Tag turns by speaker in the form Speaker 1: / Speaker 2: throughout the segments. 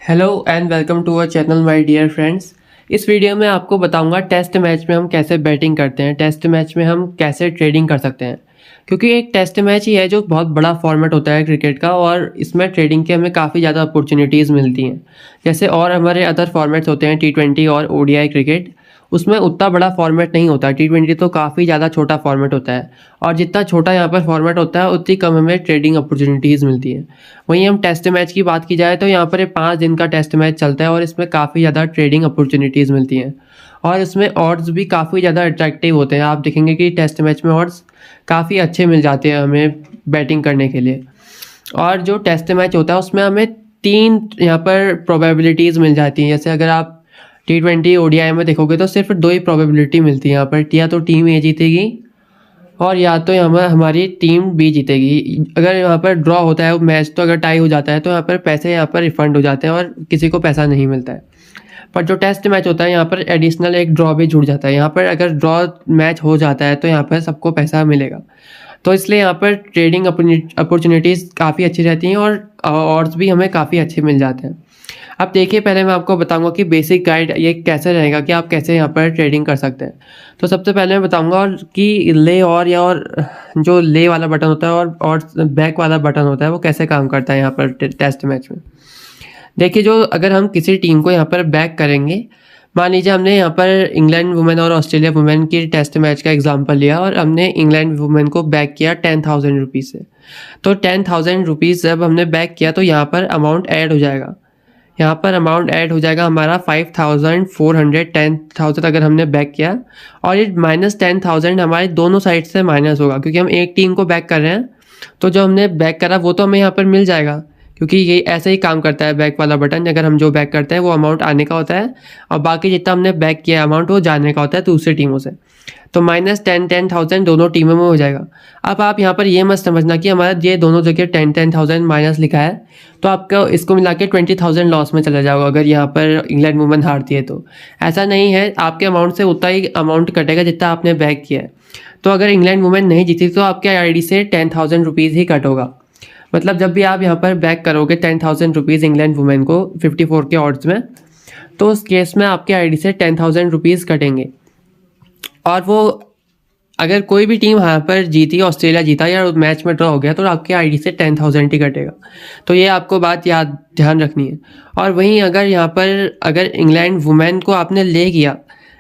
Speaker 1: Hello and welcome to our channel my dear friends. इस video में आपको बताऊंगा टेस्ट मैच में हम कैसे बैटिंग करते हैं, टेस्ट मैच में हम कैसे ट्रेडिंग कर सकते हैं। क्योंकि एक टेस्ट मैच ही है जो बहुत बड़ा फॉर्मेट होता है क्रिकेट का, और इसमें ट्रेडिंग के हमें काफ़ी ज़्यादा अपॉर्चुनिटीज़ मिलती हैं। जैसे और हमारे अदर फॉर्मेट्स होते हैं T20 और ODI क्रिकेट, उसमें उतना बड़ा फॉर्मेट नहीं होता। T20 तो काफ़ी ज़्यादा छोटा फॉर्मेट होता है, और जितना छोटा यहाँ पर फॉर्मेट होता है उतनी कम हमें ट्रेडिंग अपॉर्चुनिटीज़ मिलती है। वहीं हम टेस्ट मैच की बात की जाए तो यहाँ पर 5 दिन का टेस्ट मैच चलता है, और इसमें काफ़ी ज़्यादा ट्रेडिंग अपॉर्चुनिटीज़ मिलती हैं, और इसमें ऑड्स भी काफ़ी ज़्यादा अट्रैक्टिव होते हैं। आप देखेंगे कि टेस्ट मैच में ऑड्स काफ़ी अच्छे मिल जाते हैं हमें बैटिंग करने के लिए। और जो टेस्ट मैच होता है उसमें हमें 3 यहाँ पर प्रोबेबिलिटीज़ मिल जाती हैं। जैसे अगर आप T20 ODI में देखोगे तो सिर्फ 2 ही प्रोबेबिलिटी मिलती है यहाँ पर, या तो टीम ए जीतेगी और या तो यहाँ हमारी टीम बी जीतेगी। अगर यहाँ पर ड्रॉ होता है मैच, तो अगर टाई हो जाता है तो यहाँ पर पैसे यहाँ पर रिफंड हो जाते हैं और किसी को पैसा नहीं मिलता है। पर जो टेस्ट मैच होता है यहाँ पर एडिशनल एक ड्रॉ भी जुड़ जाता है। यहाँ पर अगर ड्रॉ मैच हो जाता है तो यहाँ पर सबको पैसा मिलेगा। तो इसलिए यहाँ पर ट्रेडिंग अपॉर्चुनिटीज़ काफ़ी अच्छी रहती हैं, और ऑड्स भी हमें काफ़ी अच्छे मिल जाते हैं। अब देखिए, पहले मैं आपको बताऊंगा कि बेसिक गाइड ये कैसे रहेगा कि आप कैसे यहाँ पर ट्रेडिंग कर सकते हैं। तो सबसे पहले मैं बताऊंगा और कि ले और जो ले वाला बटन होता है और बैक वाला बटन होता है वो कैसे काम करता है यहाँ पर टेस्ट मैच में। देखिए, जो अगर हम किसी टीम को यहाँ पर बैक करेंगे, मान लीजिए हमने यहाँ पर इंग्लैंड वुमेन और ऑस्ट्रेलिया वुमेन की टेस्ट मैच का एग्जांपल लिया और हमने इंग्लैंड वुमेन को बैक किया 10,000 रुपीज़ से। तो 10,000 रुपीज़ जब हमने बैक किया तो यहाँ पर अमाउंट ऐड हो जाएगा। यहाँ पर अमाउंट ऐड हो जाएगा हमारा 5,400, 10,000 अगर हमने बैक किया, और ये -10,000 हमारे दोनों साइड से माइनस होगा, क्योंकि हम एक टीम को बैक कर रहे हैं। तो जो हमने बैक करा वो तो हमें यहाँ पर मिल जाएगा, क्योंकि ये ऐसे ही काम करता है बैक वाला बटन। अगर हम जो बैक करते हैं वो अमाउंट आने का होता है, और बाकी जितना हमने बैक किया अमाउंट वो जाने का होता है दूसरी टीमों से। तो -10,000 दोनों टीमों में हो जाएगा। अब आप यहाँ पर ये मत समझना कि हमारा ये दोनों जगह 10,000 माइनस लिखा है तो आपका इसको मिला के 20,000 लॉस में चला जाओगा अगर यहाँ पर इंग्लैंड वुमेन हारती है। तो ऐसा नहीं है, आपके अमाउंट से उतना ही अमाउंट कटेगा जितना आपने बैक किया है। तो अगर इंग्लैंड वुमेन नहीं जीती तो आपके आईडी से 10,000 रुपीज़ ही कट होगा। मतलब जब भी आप यहाँ पर बैक करोगे 10,000 रुपीज़ इंग्लैंड वुमेन को 54 के ऑड्स में, तो उस केस में आपके आईडी से 10,000 रुपीज़ कटेंगे। और वो अगर कोई भी टीम यहाँ पर जीती, ऑस्ट्रेलिया जीता या मैच में ड्रॉ हो गया, तो आपके आईडी से 10,000 ही कटेगा। तो ये आपको बात याद ध्यान रखनी है। और वहीं अगर यहाँ पर अगर इंग्लैंड वुमेन को आपने ले किया,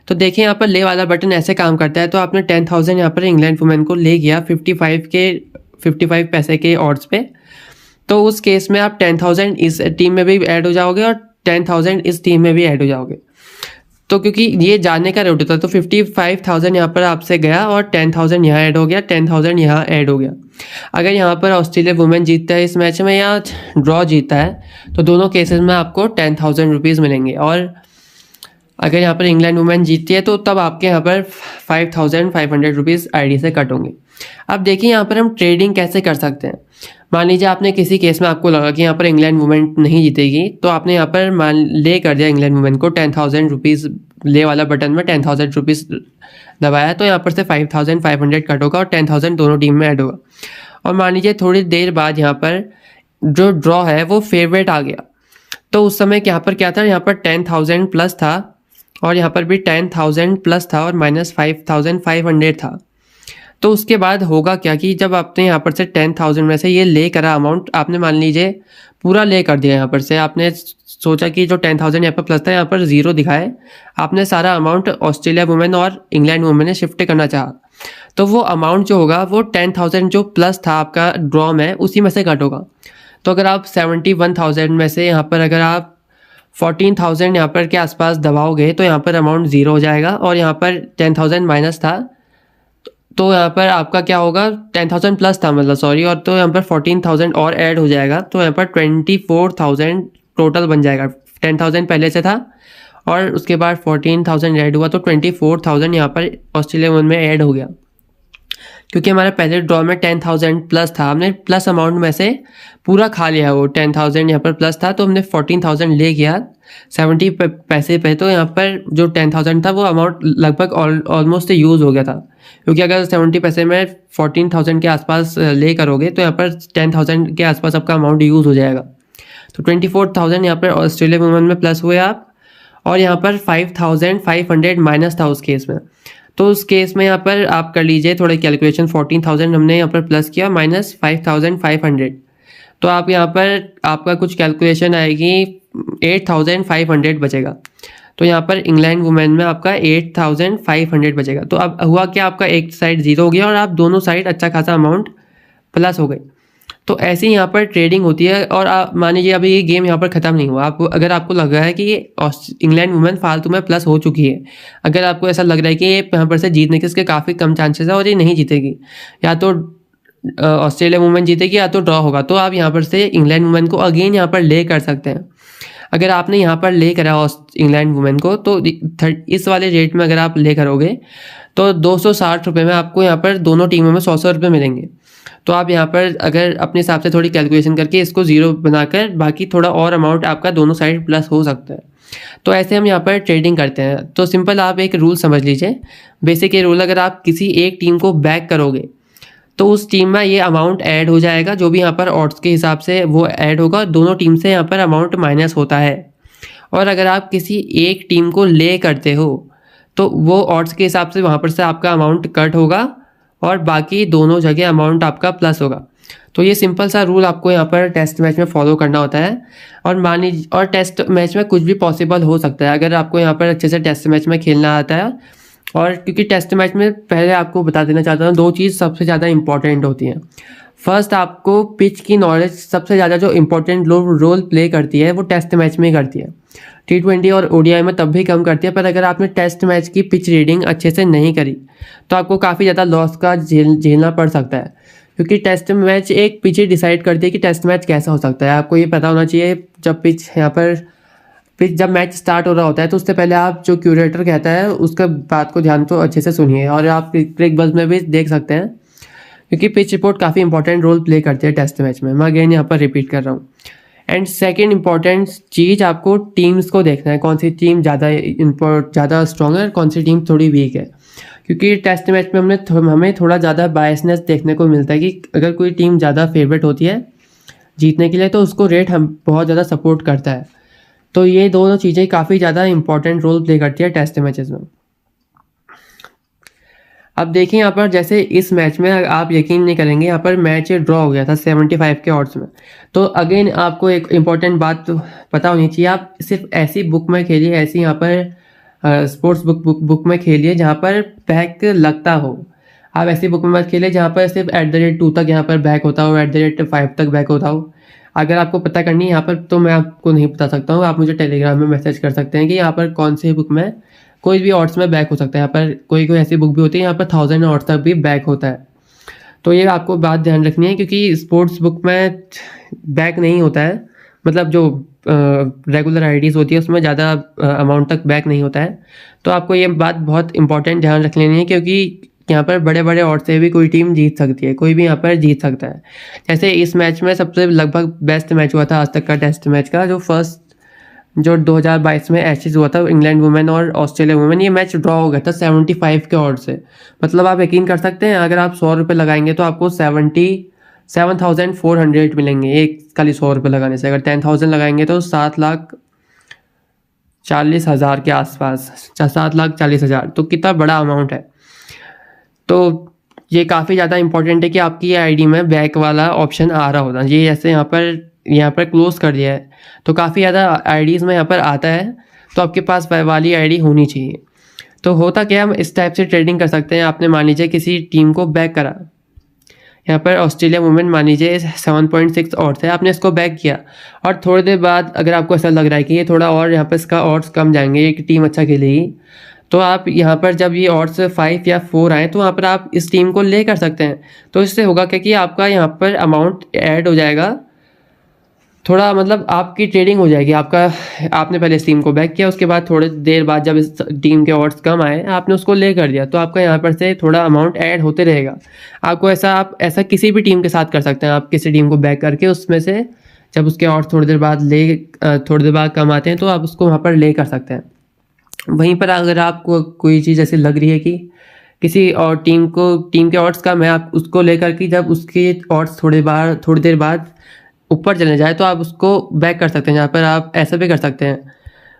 Speaker 1: तो देखिए यहाँ पर ले वाला बटन ऐसे काम करता है। तो आपने 10,000 यहाँ पर इंग्लैंड वुमेन को ले किया 55 पैसे के ऑड्स पे, तो उस केस में आप 10,000 इस टीम में भी ऐड हो जाओगे और 10,000 इस टीम में भी ऐड हो जाओगे। तो क्योंकि ये जाने का रेट होता है तो 55,000 यहाँ पर आपसे गया और 10,000 यहाँ ऐड हो गया, 10,000 यहाँ ऐड हो गया। अगर यहाँ पर ऑस्ट्रेलिया वुमेन जीतता है इस मैच में या ड्रॉ जीता है तो दोनों केसेस में आपको 10,000 रुपीज़ मिलेंगे। और अगर यहाँ पर इंग्लैंड वुमेन जीतती है तो तब आपके यहाँ पर 5,500 रुपीज़ आईडी से कट होंगे। अब देखिए यहाँ पर हम ट्रेडिंग कैसे कर सकते हैं। मान लीजिए आपने किसी केस में आपको लगा कि यहाँ पर इंग्लैंड वुमेन नहीं जीतेगी, तो आपने यहाँ पर मान ले कर दिया इंग्लैंड वुमेन को 10,000 रुपीज़, ले वाला बटन में 10,000 रुपीज़ दबाया, तो यहाँ पर से 5,500 कट होगा और 10,000 दोनों टीम में ऐड होगा। और मान लीजिए थोड़ी देर बाद यहाँ पर जो ड्रॉ है वो फेवरेट आ गया, तो उस समय यहाँ पर क्या था, यहाँ पर 10,000 प्लस था और यहाँ पर भी 10,000 प्लस था और -5,500 था। तो उसके बाद होगा क्या कि जब आपने यहाँ पर से 10,000 में से ये ले करा अमाउंट, आपने मान लीजिए पूरा ले कर दिया। यहाँ पर से आपने सोचा कि जो 10,000 यहाँ पर प्लस था यहाँ पर 0 दिखाए, आपने सारा अमाउंट ऑस्ट्रेलिया वुमेन और इंग्लैंड वुमेन ने शिफ्ट करना चाहा, तो वो अमाउंट जो होगा वो 10,000 जो प्लस था आपका ड्रॉ में उसी में से कट होगा। तो अगर आप 71,000 में से यहाँ पर अगर आप 14,000 यहाँ पर के आसपास दबाओगे तो यहाँ पर अमाउंट 0 हो जाएगा, और यहाँ पर 10,000 माइनस था तो यहाँ पर आपका क्या होगा, 10,000 प्लस था मतलब सॉरी, और तो यहाँ पर 14,000 और ऐड हो जाएगा, तो यहाँ पर 24,000 टोटल बन जाएगा। 10,000 पहले से था और उसके बाद 14,000 ऐड हुआ, तो 24,000 यहाँ पर ऑस्ट्रेलिया वुमेन में ऐड हो गया। क्योंकि हमारे पहले ड्रॉ में 10,000 प्लस था, हमने प्लस अमाउंट में से पूरा खा लिया। वो 10,000 यहाँ पर प्लस था तो हमने 14,000 ले गया 70 पैसे पे, तो यहाँ पर जो 10,000 था वो अमाउंट लगभग ऑलमोस्ट यूज़ हो गया था। क्योंकि अगर 70 पैसे में 14,000 के आसपास ले करोगे तो यहाँ पर 10,000 के आसपास आपका अमाउंट यूज़ हो जाएगा। तो 24,000 यहाँ पर ऑस्ट्रेलिया वुमेन में प्लस हुए आप, और यहाँ पर 5,500 माइनस था उस केस में। तो उस केस में यहाँ पर आप कर लीजिए थोड़ी कैलकुलेशन, 14,000 हमने यहाँ पर प्लस किया माइनस 5,500, तो आप यहाँ पर आपका कुछ कैलकुलेशन आएगी 8,500 बचेगा। तो यहाँ पर इंग्लैंड वुमेन में आपका 8,500 बचेगा। तो अब हुआ क्या, आपका एक साइड जीरो हो गया और आप दोनों साइड अच्छा खासा अमाउंट प्लस हो गए। तो ऐसे ही यहाँ पर ट्रेडिंग होती है। और आप मान लीजिए अभी ये गेम यहाँ पर ख़त्म नहीं हुआ, आपको अगर आपको लग रहा है कि ये इंग्लैंड वुमेन फालतू में प्लस हो चुकी है, अगर आपको ऐसा लग रहा है कि ये यहाँ पर से जीतने के इसके काफ़ी कम चांसेस है और ये नहीं जीतेगी, या तो ऑस्ट्रेलिया वुमेन जीतेगी या तो ड्रॉ होगा, तो आप यहाँ पर से इंग्लैंड वुमेन को अगेन यहाँ पर ले कर सकते हैं। अगर आपने यहाँ पर ले करा इंग्लैंड वुमेन को, तो इस वाले रेट में अगर आप ले करोगे तो 260 रुपये में आपको यहाँ पर दोनों टीमों में 100 रुपये मिलेंगे। तो आप यहाँ पर अगर अपने हिसाब से थोड़ी कैलकुलेशन करके इसको ज़ीरो बनाकर बाकी थोड़ा और अमाउंट आपका दोनों साइड प्लस हो सकता है। तो ऐसे हम यहाँ पर ट्रेडिंग करते हैं। तो सिंपल आप एक रूल समझ लीजिए, बेसिक ये रूल, अगर आप किसी एक टीम को बैक करोगे तो उस टीम में ये अमाउंट ऐड हो जाएगा, जो भी यहाँ पर ऑड्स के हिसाब से वो ऐड होगा, दोनों टीम से यहाँ पर अमाउंट माइनस होता है। और अगर आप किसी एक टीम को ले करते हो तो वो ऑड्स के हिसाब से वहाँ पर से आपका अमाउंट कट होगा और बाकी दोनों जगह अमाउंट आपका प्लस होगा। तो ये सिंपल सा रूल आपको यहाँ पर टेस्ट मैच में फॉलो करना होता है। और मान लीजिए, और टेस्ट मैच में कुछ भी पॉसिबल हो सकता है अगर आपको यहाँ पर अच्छे से टेस्ट मैच में खेलना आता है। और क्योंकि टेस्ट मैच में पहले आपको बता देना चाहता हूँ, दो चीज़ सबसे ज़्यादा इंपॉर्टेंट होती हैं। फर्स्ट, आपको पिच की नॉलेज सबसे ज़्यादा जो इंपॉर्टेंट रोल प्ले करती है वो टेस्ट मैच में ही करती है। T20 और ODI में तब भी कम करती है, पर अगर आपने टेस्ट मैच की पिच रीडिंग अच्छे से नहीं करी तो आपको काफ़ी ज़्यादा लॉस का झेलना पड़ सकता है। क्योंकि टेस्ट मैच एक पिच ही डिसाइड करती है कि टेस्ट मैच कैसा हो सकता है। आपको ये पता होना चाहिए, जब पिच यहाँ पर जब मैच स्टार्ट हो रहा होता है तो उससे पहले आप जो क्यूरेटर कहता है उसका बात को ध्यान तो अच्छे से सुनिए। और आप क्रिक बज़ में भी देख सकते हैं, क्योंकि पिच रिपोर्ट काफ़ी इंपॉर्टेंट रोल प्ले करती है टेस्ट मैच में। मैं अगेन यहाँ पर रिपीट कर रहा हूँ। एंड सेकेंड इंपॉर्टेंट चीज़, आपको टीम्स को देखना है, कौन सी टीम ज़्यादा स्ट्रॉन्ग है, कौन सी टीम थोड़ी वीक है। क्योंकि टेस्ट मैच में हमें थोड़ा ज़्यादा बायसनेस देखने को मिलता है कि अगर कोई टीम ज़्यादा फेवरेट होती है जीतने के लिए तो उसको रेट हम बहुत ज़्यादा सपोर्ट करता है। तो ये दोनों चीज़ें काफ़ी ज़्यादा इंपॉर्टेंट रोल प्ले करती है टेस्ट मैचेस में। अब देखिए यहाँ पर, जैसे इस मैच में आप यकीन नहीं करेंगे, यहाँ पर मैच ड्रॉ हो गया था 75 के ऑड्स में। तो अगेन आपको एक इम्पॉर्टेंट बात पता होनी चाहिए, आप सिर्फ ऐसी बुक में खेलिए, ऐसी यहाँ पर स्पोर्ट्स बुक में खेलिए जहाँ पर बैक लगता हो। आप ऐसी बुक में मत खेलिए जहाँ पर सिर्फ @2 तक यहाँ पर बैक होता हो, @5 तक बैक होता हो। अगर आपको पता करनी है यहाँ पर, तो मैं आपको नहीं बता सकता हूँ, आप मुझे टेलीग्राम में मैसेज कर सकते हैं कि यहाँ पर कौन सी बुक में कोई भी ऑड्स में बैक हो सकता है। यहाँ पर कोई ऐसी बुक भी होती है यहाँ पर 1000 ऑड्स तक भी बैक होता है। तो ये आपको बात ध्यान रखनी है, क्योंकि स्पोर्ट्स बुक में बैक नहीं होता है, मतलब जो रेगुलर आईडीज़ होती है उसमें ज़्यादा अमाउंट तक बैक नहीं होता है। तो आपको ये बात बहुत इंपॉर्टेंट ध्यान रख लेनी है, क्योंकि यहाँ पर बड़े बड़े ऑड्स से भी कोई टीम जीत सकती है, कोई भी यहाँ पर जीत सकता है। जैसे इस मैच में सबसे लगभग बेस्ट मैच हुआ था आज तक का टेस्ट मैच का, जो 2022 में एशेज हुआ था इंग्लैंड वुमेन और ऑस्ट्रेलिया वुमेन। ये मैच ड्रॉ हो गया था 75 के ऑड से। मतलब आप यकीन कर सकते हैं, अगर आप 100 रुपये लगाएंगे तो आपको 77,400 मिलेंगे एक खाली 100 रुपये लगाने से। अगर 10,000 लगाएंगे तो 7,40,000 के आसपास, 7,40,000। तो कितना बड़ा अमाउंट है। तो ये काफ़ी ज़्यादा इंपॉर्टेंट है कि आपकी ये आईडी में बैक वाला ऑप्शन आ रहा होता है। ये जैसे यहाँ पर क्लोज कर दिया है तो काफ़ी ज़्यादा आईडीज़ में यहाँ पर आता है, तो आपके पास वाली आईडी होनी चाहिए। तो होता क्या, हम इस टाइप से ट्रेडिंग कर सकते हैं। आपने मान लीजिए किसी टीम को बैक करा, यहाँ पर ऑस्ट्रेलिया वुमेन मान लीजिए 7.6 ऑड्स है, आपने इसको बैक किया और थोड़ी देर बाद अगर आपको ऐसा लग रहा है कि ये थोड़ा और यहाँ पर इसका ऑड्स कम जाएंगे, एक टीम अच्छा खेलेगी, तो आप यहाँ पर जब ये ऑड्स 5 या 4 आए तो वहाँ पर आप इस टीम को ले कर सकते हैं। तो इससे होगा क्या कि आपका यहाँ पर अमाउंट ऐड हो जाएगा थोड़ा, मतलब आपकी ट्रेडिंग हो जाएगी। आपने पहले इस टीम को बैक किया, उसके बाद थोड़ी देर बाद जब इस टीम के ऑड्स कम आए आपने उसको ले कर दिया, तो आपका यहाँ पर से थोड़ा अमाउंट ऐड होते रहेगा। आप ऐसा किसी भी टीम के साथ कर सकते हैं। आप किसी टीम को बैक करके उसमें से जब उसके ऑड्स थोड़ी देर बाद कम आते हैं तो आप उसको वहाँ पर ले कर सकते हैं। वहीं पर अगर आपको कोई चीज़ ऐसी लग रही है कि किसी और टीम के ऑड्स कम है, आप उसको लेकर के जब उसके ऑड्स थोड़ी देर बाद ऊपर चले जाए तो आप उसको बैक कर सकते हैं। यहाँ पर आप ऐसा भी कर सकते हैं,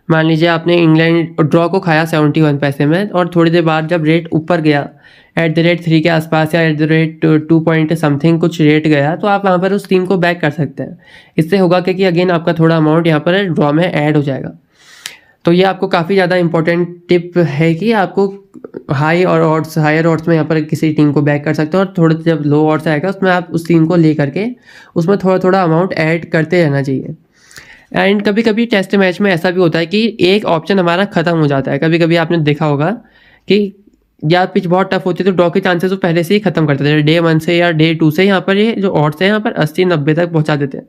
Speaker 1: मान लीजिए आपने इंग्लैंड ड्रॉ को खाया 71 पैसे में, और थोड़ी देर बाद जब रेट ऊपर गया @3 के आसपास या @2 पॉइंट समथिंग कुछ रेट गया, तो आप वहाँ पर उस टीम को बैक कर सकते हैं। इससे होगा कि अगेन आपका थोड़ा अमाउंट यहाँ पर ड्रॉ में ऐड हो जाएगा। तो ये आपको काफ़ी ज़्यादा इंपॉर्टेंट टिप है कि आपको हायर ऑड्स में यहाँ पर किसी टीम को बैक कर सकते हो, और थोड़े जब लो ऑड्स आएगा उसमें आप उस टीम को ले करके उसमें थोड़ा थोड़ा अमाउंट ऐड करते रहना चाहिए। एंड कभी कभी टेस्ट मैच में ऐसा भी होता है कि एक ऑप्शन हमारा ख़त्म हो जाता है। कभी कभी आपने देखा होगा कि या पिच बहुत टफ होती है तो ड्रॉ के चांसेस वो पहले से ही खत्म कर देते हैं, डे 1 से या डे 2 से यहाँ पर ये जो ऑड्स हैं यहाँ पर 80-90 तक पहुँचा देते हैं।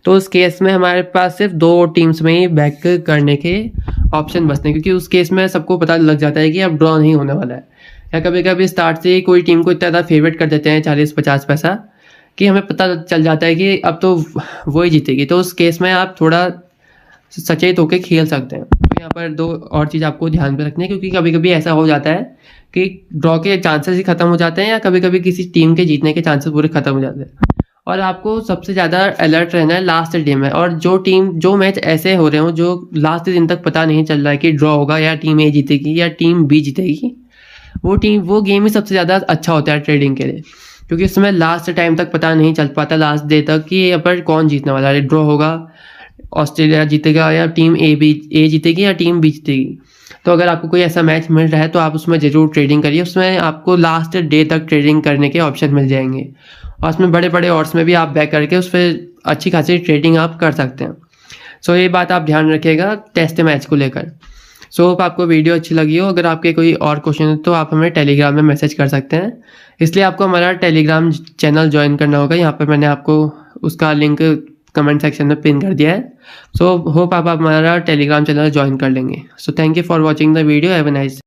Speaker 1: तो उस केस में हमारे पास सिर्फ 2 टीम्स में ही बैक करने के ऑप्शन बचते हैं, क्योंकि उस केस में सबको पता लग जाता है कि अब ड्रॉ नहीं होने वाला है। या कभी कभी स्टार्ट से ही कोई टीम को इतना ज़्यादा फेवरेट कर देते हैं 40-50 पैसा कि हमें पता चल जाता है कि अब तो वो ही जीतेगी। तो उस केस में आप थोड़ा सचेत होकर खेल सकते हैं। तो यहाँ पर 2 और चीज़ आपको ध्यान में रखनी है, क्योंकि कभी कभी ऐसा हो जाता है कि ड्रॉ के चांसेस ही खत्म हो जाते हैं या कभी कभी किसी टीम के जीतने के चांसेस पूरे खत्म हो जाते हैं। और आपको सबसे ज़्यादा अलर्ट रहना है लास्ट डे में। और जो मैच ऐसे हो रहे हो जो लास्ट दिन तक पता नहीं चल रहा है कि ड्रॉ होगा या टीम ए जीतेगी या टीम बी जीतेगी, वो गेम ही सबसे ज़्यादा अच्छा होता है ट्रेडिंग के लिए, क्योंकि उसमें लास्ट टाइम तक पता नहीं चल पाता, लास्ट डे तक, कि यहाँ पर कौन जीतने वाला है। ड्रॉ होगा, ऑस्ट्रेलिया जीतेगा, या टीम ए जीतेगी या टीम बी जीतेगी। तो अगर आपको कोई ऐसा मैच मिल रहा है तो आप उसमें ज़रूर ट्रेडिंग करिए। उसमें आपको लास्ट डे तक ट्रेडिंग करने के ऑप्शन मिल जाएंगे, और उसमें बड़े बड़े ऑड्स में भी आप बैक करके उस पर अच्छी खासी ट्रेडिंग आप कर सकते हैं। सो ये बात आप ध्यान रखिएगा टेस्ट मैच को लेकर। सो होप आपको वीडियो अच्छी लगी हो। अगर आपके कोई और क्वेश्चन है तो आप हमें टेलीग्राम में मैसेज कर सकते हैं, इसलिए आपको हमारा टेलीग्राम चैनल ज्वाइन करना होगा। यहाँ पर मैंने आपको उसका लिंक कमेंट सेक्शन में पिन कर दिया है। सो होप आप हमारा टेलीग्राम चैनल ज्वाइन कर लेंगे। So thank you for watching the video. Have a nice